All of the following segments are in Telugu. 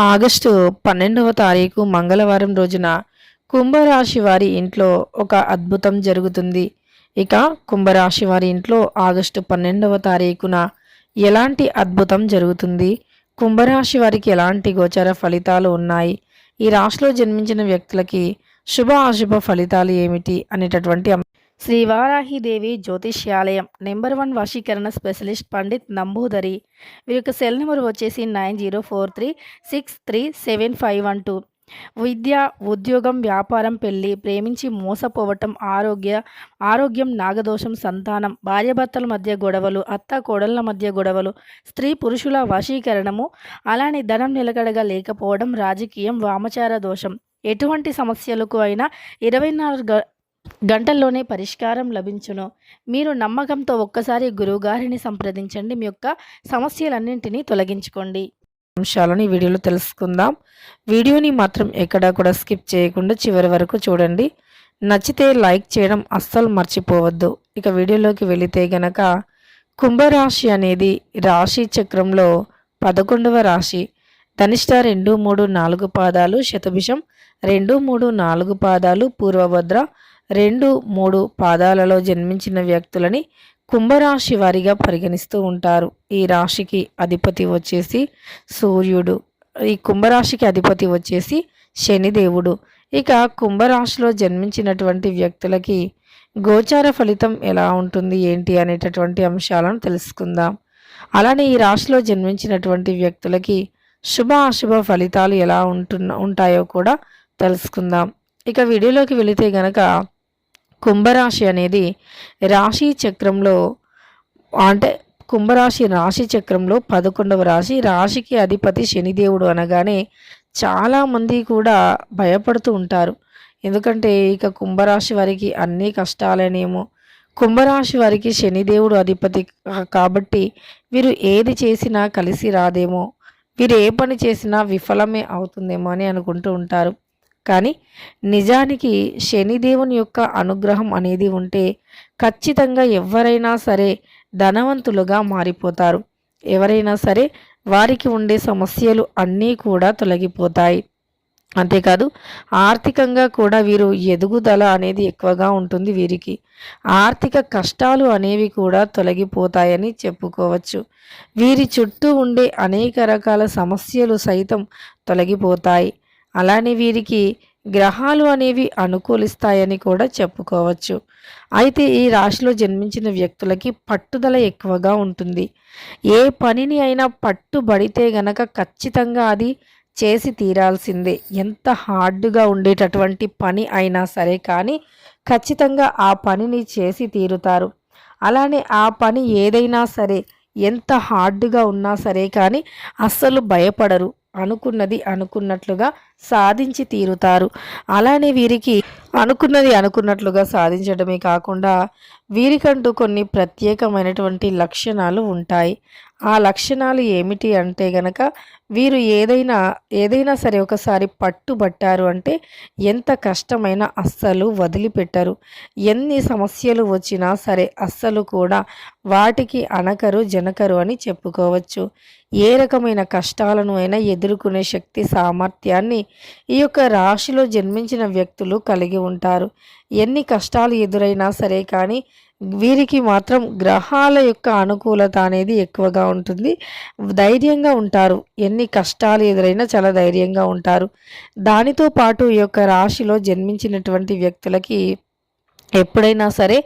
ఆగస్టు 12వ తారీఖు మంగళవారం రోజున కుంభరాశి వారి ఇంట్లో ఒక అద్భుతం జరుగుతుంది. ఇక కుంభరాశి వారి ఇంట్లో ఆగస్టు 12వ తారీఖున ఎలాంటి అద్భుతం జరుగుతుంది, కుంభరాశి వారికి ఎలాంటి గోచర ఫలితాలు ఉన్నాయి, ఈ రాశిలో జన్మించిన వ్యక్తులకి శుభ అశుభ ఫలితాలు ఏమిటి అనేటటువంటి శ్రీ వారాహిదేవి జ్యోతిష్యాలయం నెంబర్ 1 వశీకరణ స్పెషలిస్ట్ పండిత్ నంబూదరి. వీరి యొక్క సెల్ నెంబర్ వచ్చేసి 9043363751. విద్య, ఉద్యోగం, వ్యాపారం, పెళ్లి, ప్రేమించి మోసపోవటం, ఆరోగ్యం, నాగదోషం, సంతానం, భార్యాభర్తల మధ్య గొడవలు, అత్త కోడళ్ల మధ్య గొడవలు, స్త్రీ పురుషుల వశీకరణము, అలానే ధనం నిలకడగా లేకపోవడం, రాజకీయం, వామచార దోషం, ఎటువంటి సమస్యలకు అయినా 24 గంటల్లోనే పరిష్కారం లభించును. మీరు నమ్మకంతో ఒక్కసారి గురువుగారిని సంప్రదించండి. మీ యొక్క సమస్యలన్నింటినీ తొలగించుకోండి. అంశాలను ఈ వీడియోలో తెలుసుకుందాం. వీడియోని మాత్రం ఎక్కడా కూడా స్కిప్ చేయకుండా చివరి వరకు చూడండి. నచ్చితే లైక్ చేయడం అస్సలు మర్చిపోవద్దు. ఇక వీడియోలోకి వెళితే గనక కుంభరాశి అనేది రాశి చక్రంలో 11వ రాశి. ధనిష్ట 2, 3, 4 పాదాలు, శతభిషం 2, 3, 4 పాదాలు, పూర్వభద్ర 2, 3 పాదాలలో జన్మించిన వ్యక్తులని కుంభరాశి వారిగా పరిగణిస్తూ ఉంటారు. ఈ రాశికి అధిపతి వచ్చేసి సూర్యుడు. ఈ కుంభరాశికి అధిపతి వచ్చేసి శనిదేవుడు. ఇక కుంభరాశిలో జన్మించినటువంటి వ్యక్తులకి గోచార ఫలితం ఎలా ఉంటుంది ఏంటి అనేటటువంటి అంశాలను తెలుసుకుందాం. అలానే ఈ రాశిలో జన్మించినటువంటి వ్యక్తులకి శుభ అశుభ ఫలితాలు ఎలా ఉంటాయో కూడా తెలుసుకుందాం. ఇక వీడియోలోకి వెళితే గనక కుంభరాశి అనేది రాశి చక్రంలో అంటే కుంభరాశి రాశి చక్రంలో 11వ రాశి. రాశికి అధిపతి శనిదేవుడు అనగానే చాలామంది కూడా భయపడుతూ ఉంటారు. ఎందుకంటే ఇక కుంభరాశి వారికి అన్నీ కష్టాలనేమో, కుంభరాశి వారికి శనిదేవుడు అధిపతి కాబట్టి వీరు ఏది చేసినా కలిసి రాదేమో, వీరు ఏ పని చేసినా విఫలమే అవుతుందేమో అని అనుకుంటూ ఉంటారు. కానీ నిజానికి శనిదేవుని యొక్క అనుగ్రహం అనేది ఉంటే ఖచ్చితంగా ఎవరైనా సరే ధనవంతులుగా మారిపోతారు. ఎవరైనా సరే వారికి ఉండే సమస్యలు అన్నీ కూడా తొలగిపోతాయి. అంతేకాదు ఆర్థికంగా కూడా వీరు ఎదుగుదల అనేది ఎక్కువగా ఉంటుంది. వీరికి ఆర్థిక కష్టాలు అనేవి కూడా తొలగిపోతాయని చెప్పుకోవచ్చు. వీరి చుట్టూ ఉండే అనేక రకాల సమస్యలు సైతం తొలగిపోతాయి. అలానే వీరికి గ్రహాలు అనేవి అనుకూలిస్తాయని కూడా చెప్పుకోవచ్చు. అయితే ఈ రాశిలో జన్మించిన వ్యక్తులకి పట్టుదల ఎక్కువగా ఉంటుంది. ఏ పనిని అయినా పట్టుబడితే గనక ఖచ్చితంగా అది చేసి తీరాల్సిందే. ఎంత హార్డ్గా ఉండేటటువంటి పని అయినా సరే కానీ ఖచ్చితంగా ఆ పనిని చేసి తీరుతారు. అలానే ఆ పని ఏదైనా సరే ఎంత హార్డ్గా ఉన్నా సరే కానీ అస్సలు భయపడరు. అనుకున్నది అనుకున్నట్లుగా సాధించి తీరుతారు. అలానే వీరికి అనుకున్నది అనుకున్నట్లుగా సాధించడమే కాకుండా వీరికంటూ కొన్ని ప్రత్యేకమైనటువంటి లక్షణాలు ఉంటాయి. ఆ లక్షణాలు ఏమిటి అంటే గనక వీరు ఏదైనా సరే ఒకసారి పట్టుబట్టారు అంటే ఎంత కష్టమైనా అస్సలు వదిలిపెట్టరు. ఎన్ని సమస్యలు వచ్చినా సరే అస్సలు కూడా వాటికి అనకరు జనకరు అని చెప్పుకోవచ్చు. ఏ రకమైన కష్టాలను అయినా ఎదుర్కొనే శక్తి సామర్థ్యాన్ని ఈ యొక్క రాశిలో జన్మించిన వ్యక్తులు కలిగి ఉంటారు. ఎన్ని కష్టాలు ఎదురైనా సరే కానీ వీరికి మాత్రం గ్రహాల యొక్క అనుకూలత అనేది ఎక్కువగా ఉంటుంది. ధైర్యంగా ఉంటారు. ఎన్ని కష్టాలు ఎదురైనా చాలా ధైర్యంగా ఉంటారు. దానితో పాటు ఈ యొక్క రాశిలో జన్మించినటువంటి వ్యక్తులకి ఎప్పుడైనా సరే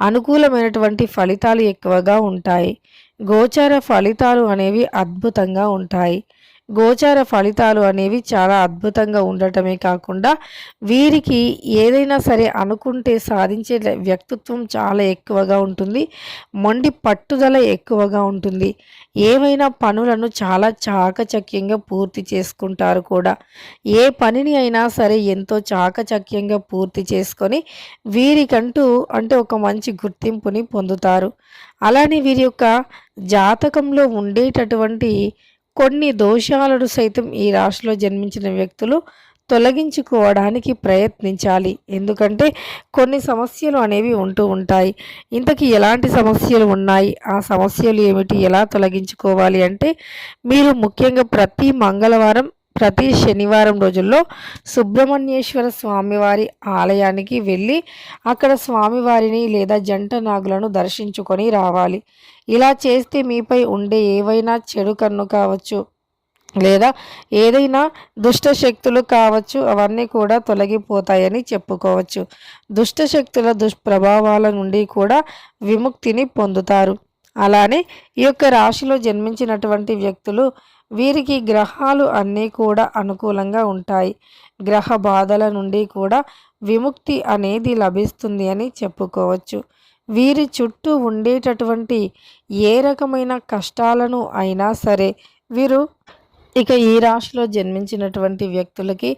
అనుకూలమైనటువంటి ఫలితాలు ఎక్కువగా ఉంటాయి. గోచార ఫలితాలు అనేవి అద్భుతంగా ఉంటాయి. గోచార ఫలితాలు అనేవి చాలా అద్భుతంగా ఉండటమే కాకుండా వీరికి ఏదైనా సరే అనుకుంటే సాధించే వ్యక్తిత్వం చాలా ఎక్కువగా ఉంటుంది. మొండి పట్టుదల ఎక్కువగా ఉంటుంది. ఏవైనా పనులను చాలా చాకచక్యంగా పూర్తి చేసుకుంటారు కూడా. ఏ పనిని అయినా సరే ఎంతో చాకచక్యంగా పూర్తి చేసుకొని వీరికంటూ అంటే ఒక మంచి గుర్తింపుని పొందుతారు. అలానే వీరి యొక్క జాతకంలో ఉండేటటువంటి కొన్ని దోషాలను సైతం ఈ రాశిలో జన్మించిన వ్యక్తులు తొలగించుకోవడానికి ప్రయత్నించాలి. ఎందుకంటే కొన్ని సమస్యలు అనేవి ఉంటూ ఉంటాయి. ఇంతకీ ఎలాంటి సమస్యలు ఉన్నాయి, ఆ సమస్యలు ఏమిటి, ఎలా తొలగించుకోవాలి అంటే మీరు ముఖ్యంగా ప్రతి మంగళవారం ప్రతి శనివారం రోజుల్లో సుబ్రహ్మణ్యేశ్వర స్వామివారి ఆలయానికి వెళ్ళి అక్కడ స్వామివారిని లేదా జంట నాగులను దర్శించుకొని రావాలి. ఇలా చేస్తే మీపై ఉండే ఏవైనా చెడు కన్ను కావచ్చు లేదా ఏదైనా దుష్ట శక్తులు కావచ్చు, అవన్నీ కూడా తొలగిపోతాయని చెప్పుకోవచ్చు. దుష్ట శక్తుల దుష్ప్రభావాల నుండి కూడా విముక్తిని పొందుతారు. అలానే ఈ యొక్క రాశిలో జన్మించినటువంటి వ్యక్తులు, వీరికి గ్రహాలు అన్నీ కూడా అనుకూలంగా ఉంటాయి. గ్రహ బాధల నుండి కూడా విముక్తి అనేది లభిస్తుంది అని చెప్పుకోవచ్చు. వీరి చుట్టూ ఉండేటటువంటి ఏ రకమైన కష్టాలను అయినా సరే వీరు ఇక ఈ రాశిలో జన్మించినటువంటి వ్యక్తులకి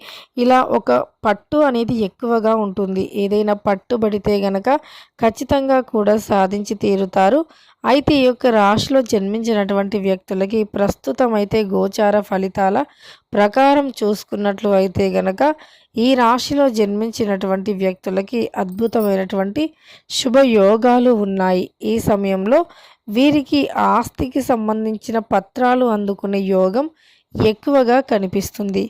ఇలా ఒక పట్టు అనేది ఎక్కువగా ఉంటుంది. ఏదైనా పట్టుబడితే గనక ఖచ్చితంగా కూడా సాధించి తీరుతారు. అయితే ఈ యొక్క రాశిలో జన్మించినటువంటి వ్యక్తులకి ప్రస్తుతం అయితే గోచార ఫలితాల ప్రకారం చూసుకున్నట్లు అయితే గనక ఈ రాశిలో జన్మించినటువంటి వ్యక్తులకి అద్భుతమైనటువంటి శుభయోగాలు ఉన్నాయి. ఈ సమయంలో వీరికి ఆస్తికి సంబంధించిన పత్రాలు అందుకునే యోగం ఎక్కువగా కనిపిస్తుంది.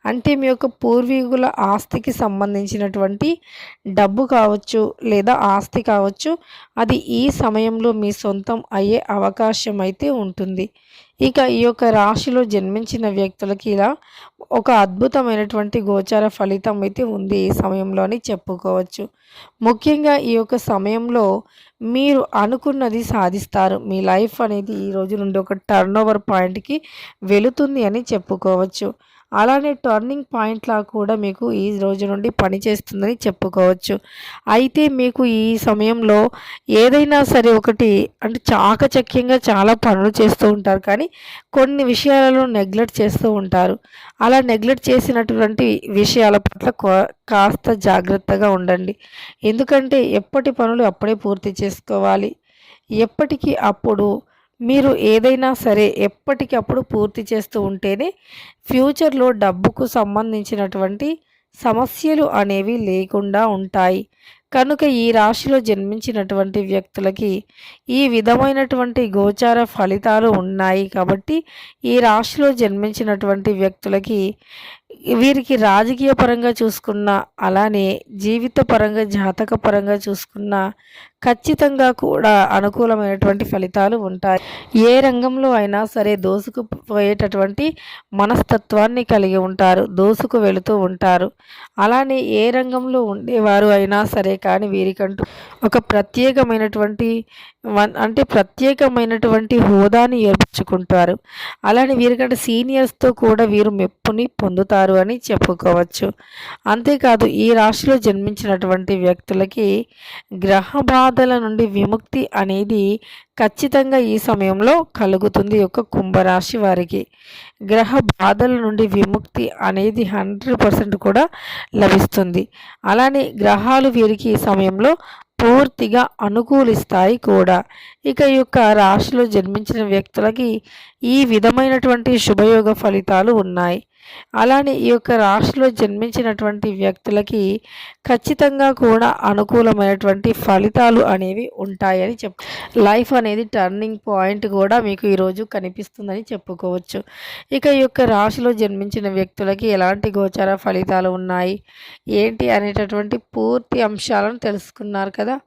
అంటే మీ యొక్క పూర్వీకుల ఆస్తికి సంబంధించినటువంటి డబ్బు కావచ్చు లేదా ఆస్తి కావచ్చు, అది ఈ సమయంలో మీ సొంతం అయ్యే అవకాశం అయితే ఉంటుంది. ఇక ఈ యొక్క రాశిలో జన్మించిన వ్యక్తులకి ఇలా ఒక అద్భుతమైనటువంటి గోచార ఫలితం అయితే ఉంది ఈ సమయంలో అని చెప్పుకోవచ్చు. ముఖ్యంగా ఈ యొక్క సమయంలో మీరు అనుకున్నది సాధిస్తారు. మీ లైఫ్ అనేది ఈ రోజు నుండి ఒక టర్న్ ఓవర్ పాయింట్కి వెళుతుంది అని చెప్పుకోవచ్చు. అలానే టర్నింగ్ పాయింట్లా కూడా మీకు ఈ రోజు నుండి పనిచేస్తుందని చెప్పుకోవచ్చు. అయితే మీకు ఈ సమయంలో ఏదైనా సరే ఒకటి అంటే చాకచక్యంగా చాలా పనులు చేస్తూ ఉంటారు, కానీ కొన్ని విషయాలలో నెగ్లెక్ట్ చేస్తూ ఉంటారు. అలా నెగ్లెక్ట్ చేసినటువంటి విషయాల పట్ల కాస్త జాగ్రత్తగా ఉండండి. ఎందుకంటే ఎప్పటి పనులు అప్పుడే పూర్తి చేసుకోవాలి. ఎప్పటికీ అప్పుడు మీరు ఏదైనా సరే ఎప్పటికప్పుడు పూర్తి చేస్తూ ఉంటేనే ఫ్యూచర్లో డబ్బుకు సంబంధించినటువంటి సమస్యలు అనేవి లేకుండా ఉంటాయి. కనుక ఈ రాశిలో జన్మించినటువంటి వ్యక్తులకి ఈ విధమైనటువంటి గోచార ఫలితాలు ఉన్నాయి. కాబట్టి ఈ రాశిలో జన్మించినటువంటి వ్యక్తులకి వీరికి రాజకీయ పరంగా చూసుకున్న, అలానే జీవిత పరంగా జాతక పరంగా చూసుకున్న ఖచ్చితంగా కూడా అనుకూలమైనటువంటి ఫలితాలు ఉంటాయి. ఏ రంగంలో అయినా సరే దోసుకుపోయేటటువంటి మనస్తత్వాన్ని కలిగి ఉంటారు, దోసుకు వెళుతూ ఉంటారు. అలానే ఏ రంగంలో ఉండేవారు అయినా సరే కానీ వీరికంటూ ఒక ప్రత్యేకమైనటువంటి హోదాని ఏర్పరచుకుంటారు. అలానే వీరికంటే సీనియర్స్తో కూడా వీరు మెప్పుని పొందుతారు అని చెప్పుకోవచ్చు. అంతేకాదు ఈ రాశిలో జన్మించినటువంటి వ్యక్తులకి గ్రహ బాధల నుండి విముక్తి అనేది ఖచ్చితంగా ఈ సమయంలో కలుగుతుంది. యొక్క కుంభరాశి వారికి గ్రహ బాధల నుండి విముక్తి అనేది 100% కూడా లభిస్తుంది. అలానే గ్రహాలు వీరికి ఈ సమయంలో పూర్తిగా అనుకూలిస్తాయి కూడా. ఇక ఈ యొక్క రాశిలో జన్మించిన వ్యక్తులకి ఈ విధమైనటువంటి శుభయోగ ఫలితాలు ఉన్నాయి. అలానే ఈ యొక్క రాశిలో జన్మించినటువంటి వ్యక్తులకి ఖచ్చితంగా కూడా అనుకూలమైనటువంటి ఫలితాలు అనేవి ఉంటాయని లైఫ్ అనేది టర్నింగ్ పాయింట్ కూడా మీకు ఈరోజు కనిపిస్తుందని చెప్పుకోవచ్చు. ఇక ఈ యొక్క రాశిలో జన్మించిన వ్యక్తులకి ఎలాంటి గోచార ఫలితాలు ఉన్నాయి ఏంటి అనేటటువంటి పూర్తి అంశాలను తెలుసుకున్నారు కదా.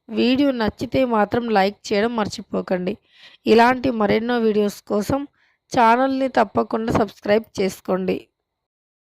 వీడియో నచ్చితే మాత్రం లైక్ చేయడం మర్చిపోకండి. ఇలాంటి మరెన్నో వీడియోస్ కోసం ఛానల్ని తప్పకుండా సబ్స్క్రైబ్ చేసుకోండి.